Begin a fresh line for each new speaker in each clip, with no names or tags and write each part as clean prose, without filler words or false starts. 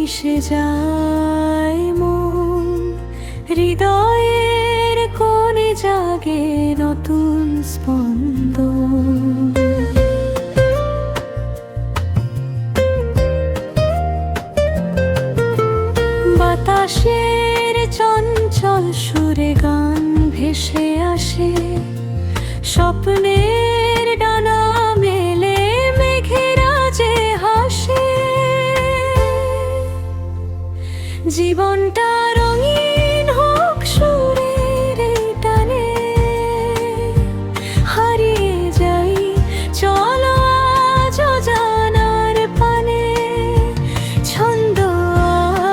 মিশে যায় মন, হৃদয়ের কোণে জাগে নতুন স্পন্দন। বাতাসের চঞ্চল সুরে গান ভেসে আসে, স্বপ্নের ডানা মেলে মেঘেরা যে হাসে। জীবনটা রঙিন হোক সুরের এই টানে, হারিয়ে যাই চলো আজ অজানার পানে। ছন্দ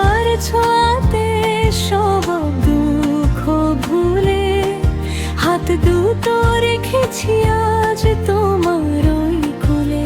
আর ছোঁয়াতে সব দুঃখ ভুলে, হাত দুটো রেখেছি আজ তোমার ওই কোলে।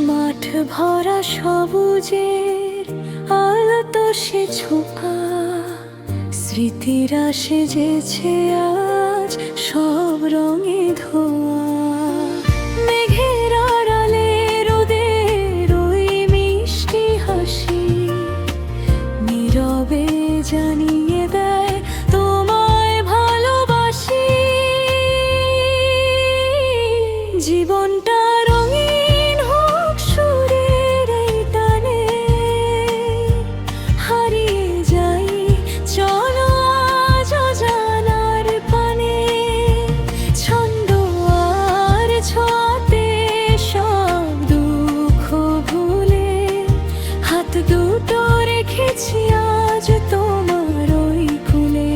মাঠ ভরা সবুজের আলো তো সে ছোঁয়া, স্মৃতিরা সেজেছে আজ সব রঙে ধোয়া। মেঘের আড়ালে রোদের ওই মিষ্টি হাসি, নীরবে জানিয়ে দেয় তোমায় ভালোবাসি। জীবনটা রঙিন হোক সুরের এই টানে, হারিয়ে যাই চলো আজ অজানার পানে। ছন্দ আর ছোঁয়াতে সব দুঃখ ভুলে, হাত দুটো রেখেছি আজ তোমার ওই কোলে।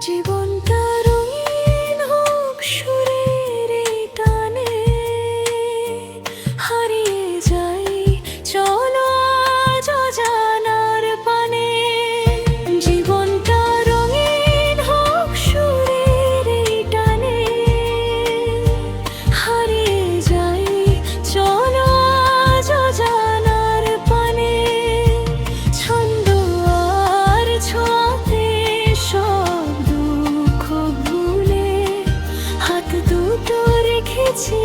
জীবনটা রঙিন হোক সুরের এই টানে, হারিয়ে যাই চলো আজ অজানার পানে। জীবনটা রঙিন হোক সুরের এই টানে, হারিয়ে যাই চলো আজ অজানার পানে। ছন্দ আর ছোঁয়াতে সব দুঃখ ভুলে, হাত দুটো রেখেছি।